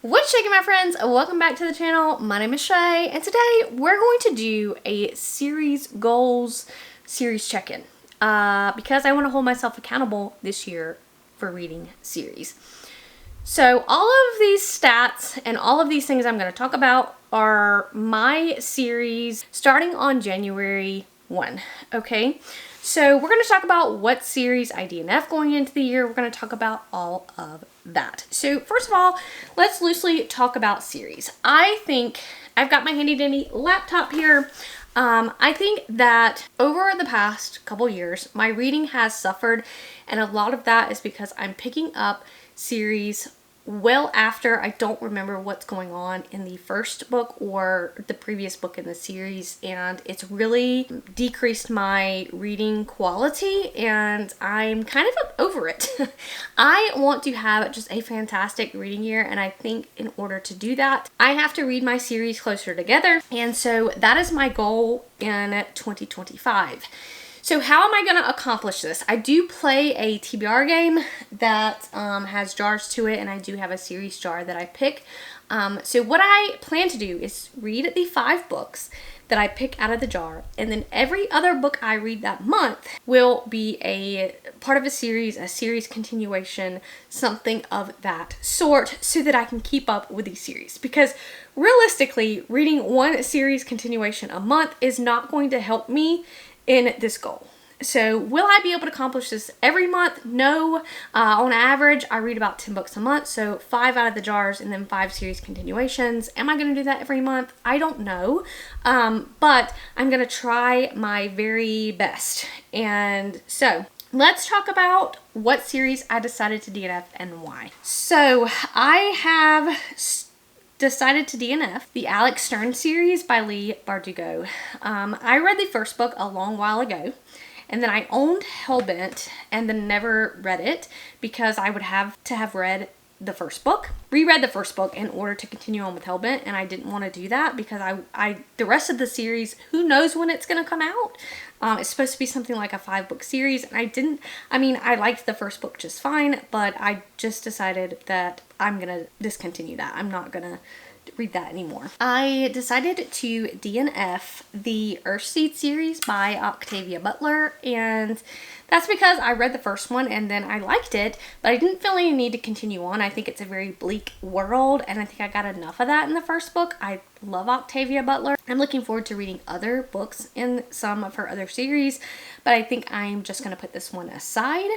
What's shaking, my friends? Welcome back to the channel. My name is Shay, and today we're going to do a series goals series check-in because I want to hold myself accountable this year for reading series. So all of these stats and all of these things I'm going to talk about are my series starting on January 1, okay? So we're going to talk about what series I DNF going into the year. We're going to talk about all of that. So first of all, let's loosely talk about series. I think I've got my handy dandy laptop here. I think that over the past couple years, my reading has suffered, and a lot of that is because I'm picking up series well after I don't remember what's going on in the first book or the previous book in the series, and it's really decreased my reading quality, and I'm kind of over it. I want to have just a fantastic reading year, and I think in order to do that, I have to read my series closer together, and so that is my goal in 2025. So how am I going to accomplish this? I do play a TBR game that has jars to it, and I do have a series jar that I pick. So what I plan to do is read the 5 books that I pick out of the jar, and then every other book I read that month will be a part of a series continuation, something of that sort, so that I can keep up with these series. Because realistically, reading one series continuation a month is not going to help me in this goal. So will I be able to accomplish this every month? No. On average, I read about 10 books a month, so 5 out of the jars and then 5 series continuations. Am I going to do that every month? I don't know, but I'm going to try my very best. And so let's talk about what series I decided to DNF and why. So I have decided to DNF the Alex Stern series by Leigh Bardugo. I read the first book a long while ago, and then I owned Hellbent and then never read it because I would have to have read the first book, reread the first book in order to continue on with Hellbent, and I didn't want to do that because the rest of the series, who knows when it's going to come out. It's supposed to be something like a 5-book series, and I liked the first book just fine, but I just decided that I'm going to discontinue that. I'm not going to read that anymore. I decided to DNF the Earthseed series by Octavia Butler, and that's because I read the first one and then I liked it, but I didn't feel any need to continue on. I think it's a very bleak world, and I think I got enough of that in the first book. I love Octavia Butler. I'm looking forward to reading other books in some of her other series, but I think I'm just going to put this one aside.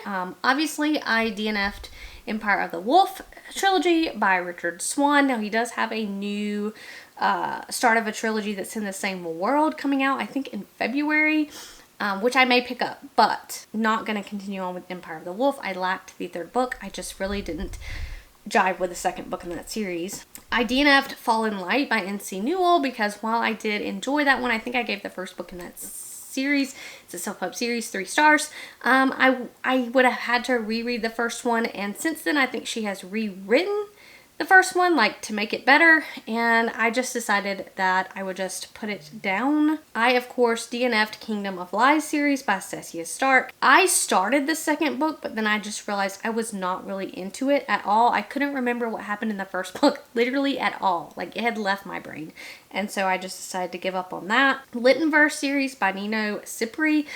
Obviously, I DNF'd Empire of the Wolf trilogy by Richard Swan. Now, he does have a new start of a trilogy that's in the same world coming out, I think in February, which I may pick up, but not going to continue on with Empire of the Wolf. I lacked the 3rd book. I just really didn't jive with the 2nd book in that series. I DNF'd Fallen Light by N.C. Newell because while I did enjoy that one, I think I gave the 1st book in that series, it's a self-help series, 3 stars. I would have had to reread the first one, and since then I think she has rewritten the first one, like, to make it better, and I just decided that I would just put it down. I, of course, DNF'd Kingdom of Lies series by Cecilia Stark. I started the 2nd book, but then I just realized I was not really into it at all. I couldn't remember what happened in the first book, literally at all. Like, it had left my brain. And so I just decided to give up on that. Littenverse series by Nino Cipri.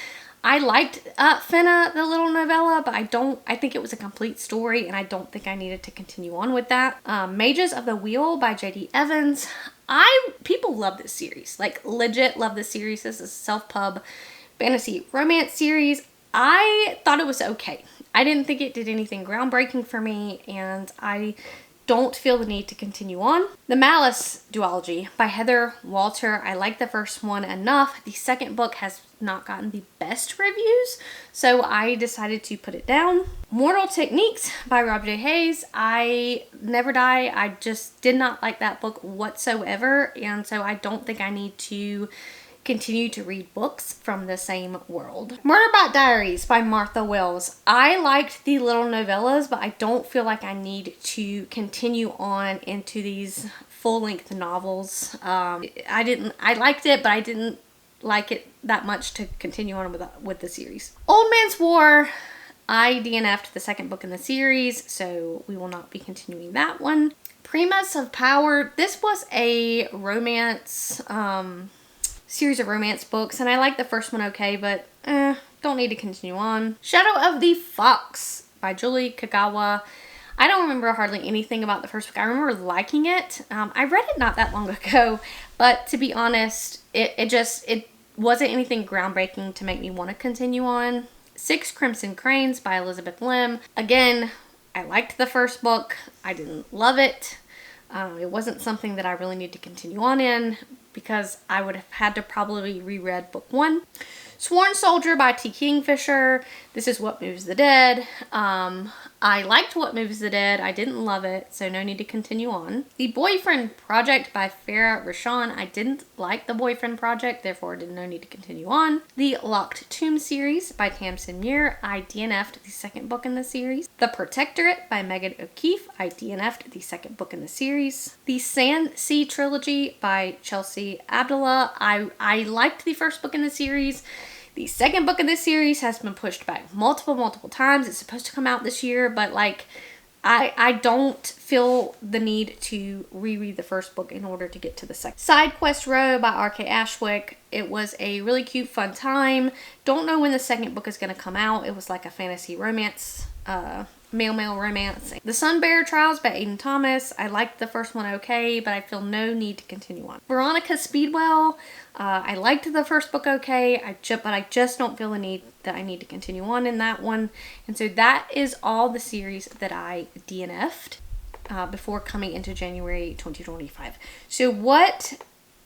I liked Finna, the little novella, but I think it was a complete story, and I don't think I needed to continue on with that. Mages of the Wheel by J.D. Evans. People love this series, like legit love this series. This is a self-pub fantasy romance series. I thought it was okay. I didn't think it did anything groundbreaking for me, and I don't feel the need to continue on. The Malice duology by Heather Walter. I like the first one enough. The 2nd book has not gotten the best reviews, so I decided to put it down. Mortal Techniques by Rob J. Hayes. I Never Die. I just did not like that book whatsoever, and so I don't think I need to continue to read books from the same world. Murderbot Diaries by Martha Wells. I liked the little novellas, but I don't feel like I need to continue on into these full-length novels. I liked it, but I didn't like it that much to continue on with the series. Old Man's War. I DNF'd the 2nd book in the series, so we will not be continuing that one. Primas of Power. This was a romance, series of romance books, and I like the first one okay, but don't need to continue on. Shadow of the Fox by Julie Kagawa. I don't remember hardly anything about the first book. I remember liking it. I read it not that long ago, but to be honest, it wasn't anything groundbreaking to make me want to continue on. Six Crimson Cranes by Elizabeth Lim. Again, I liked the first book. I didn't love it. It wasn't something that I really need to continue on in because I would have had to probably reread book 1. Sworn Soldier by T. Kingfisher. This is What Moves the Dead. I liked What Moves the Dead. I didn't love it, so no need to continue on. The Boyfriend Project by Farah Rashan. I didn't like The Boyfriend Project, therefore no need to continue on. The Locked Tomb series by Tamsin Muir. I DNF'd the second book in the series. The Protectorate by Megan O'Keefe. I DNF'd the second book in the series. The Sand Sea Trilogy by Chelsea Abdullah. I liked the first book in the series. The second book in this series has been pushed back multiple times. It's supposed to come out this year, but like, I don't feel the need to reread the first book in order to get to the second. Side Quest Row by R.K. Ashwick. It was a really cute, fun time. Don't know when the second book is going to come out. It was like a fantasy romance, male romance. The Sun Bearer Trials by Aiden Thomas. I liked the first one okay, but I feel no need to continue on. Veronica Speedwell. I liked the first book okay, but I just don't feel the need that I need to continue on in that one. And so that is all the series that I DNF'd before coming into January 2025. So what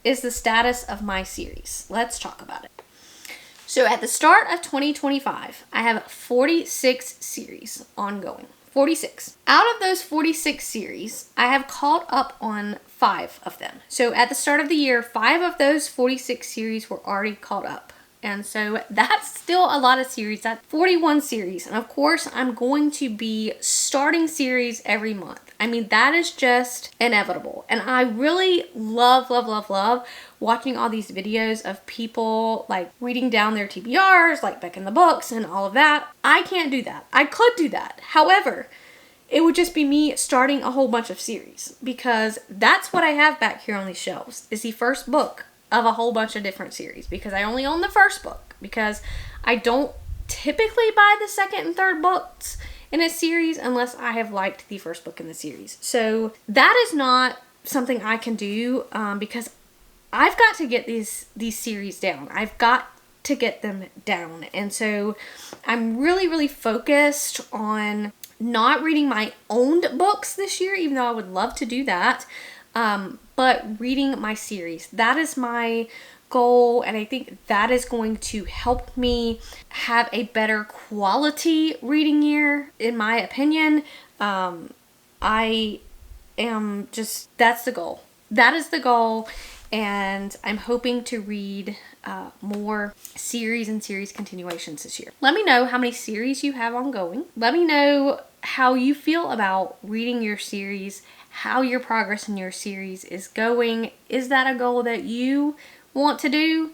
is the status of my series? Let's talk about it. So at the start of 2025, I have 46 series ongoing. 46. Out of those 46 series, I have caught up on 5 of them. So at the start of the year, 5 of those 46 series were already caught up. And so that's still a lot of series. That's 41 series. And of course, I'm going to be starting series every month. I mean, that is just inevitable. And I really love watching all these videos of people like reading down their TBRs, like back in the books and all of that. I can't do that. I could do that. However, it would just be me starting a whole bunch of series because that's what I have back here on these shelves is the first book of a whole bunch of different series because I only own the first book because I don't typically buy the second and third books in a series unless I have liked the first book in the series. So that is not something I can do because I've got to get these series down. I've got to get them down. And so I'm really focused on not reading my owned books this year, even though I would love to do that. But reading my series. That is my goal, and I think that is going to help me have a better quality reading year, in my opinion. I am just, that's the goal. That is the goal, and I'm hoping to read more series and series continuations this year. Let me know how many series you have ongoing. Let me know how you feel about reading your series, how your progress in your series is going. Is that a goal that you want to do?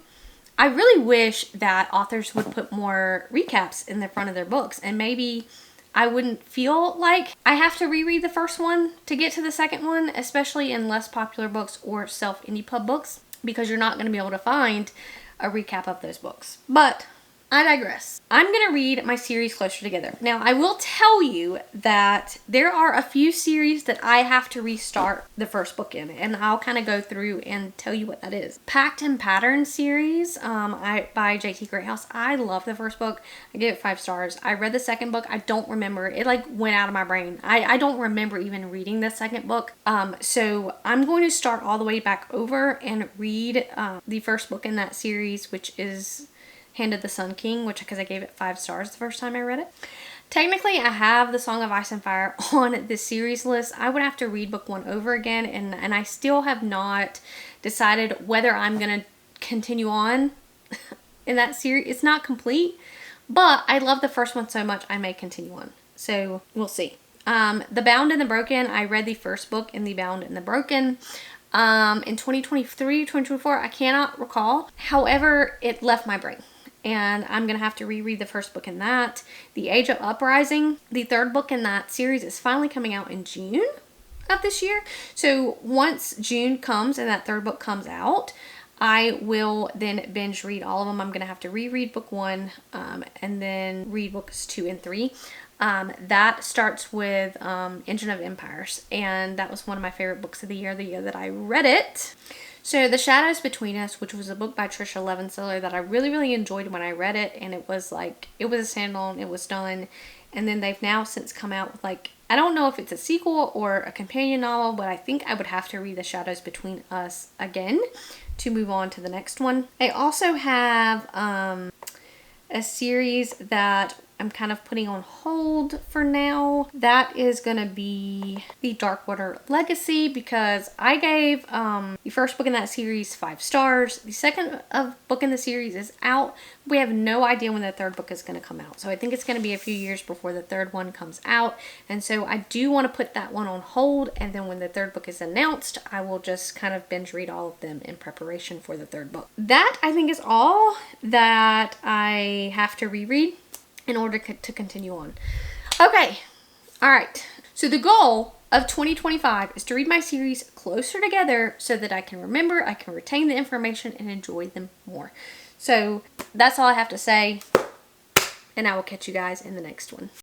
I really wish that authors would put more recaps in the front of their books, and maybe I wouldn't feel like I have to reread the first one to get to the second one, especially in less popular books or self-indie pub books, because you're not going to be able to find a recap of those books. But I digress. I'm going to read my series closer together. Now, I will tell you that there are a few series that I have to restart the first book in, and I'll kind of go through and tell you what that is. Pact and Pattern series by J.T. Greathouse. I love the first book. I gave it 5 stars. I read the second book. I don't remember. It like went out of my brain. I don't remember even reading the second book. So I'm going to start all the way back over and read the first book in that series, which is Hand of the Sun King, because I gave it 5 stars the first time I read it. Technically, I have The Song of Ice and Fire on this series list. I would have to read book 1 over again, and I still have not decided whether I'm going to continue on in that series. It's not complete, but I love the first one so much I may continue on. So we'll see. The Bound and the Broken, I read the first book in The Bound and the Broken in 2023, 2024, I cannot recall. However, it left my brain, and I'm going to have to reread the first book in that. The Age of Uprising, the third book in that series, is finally coming out in June. of this year. So once June comes and that third book comes out, I will then binge read all of them. I'm going to have to reread book 1 and then read books 2 and 3. That starts with Engine of Empires, and that was one of my favorite books of the year that I read it. So The Shadows Between Us, which was a book by Trisha Levenseller that I really, really enjoyed when I read it, and it was a standalone, it was done, and then they've now since come out with I don't know if it's a sequel or a companion novel, but I think I would have to read The Shadows Between Us again to move on to the next one. I also have a series that I'm kind of putting on hold for now. That is going to be the Darkwater Legacy, because I gave the first book in that series 5 stars. The second book in the series is out. We have no idea when the third book is going to come out. So I think it's going to be a few years before the third one comes out. And so I do want to put that one on hold. And then when the third book is announced, I will just kind of binge read all of them in preparation for the third book. That, I think, is all that I have to reread in order to continue on. Okay, all right. So the goal of 2025 is to read my series closer together so that I can remember, I can retain the information, and enjoy them more. So that's all I have to say, and I will catch you guys in the next one.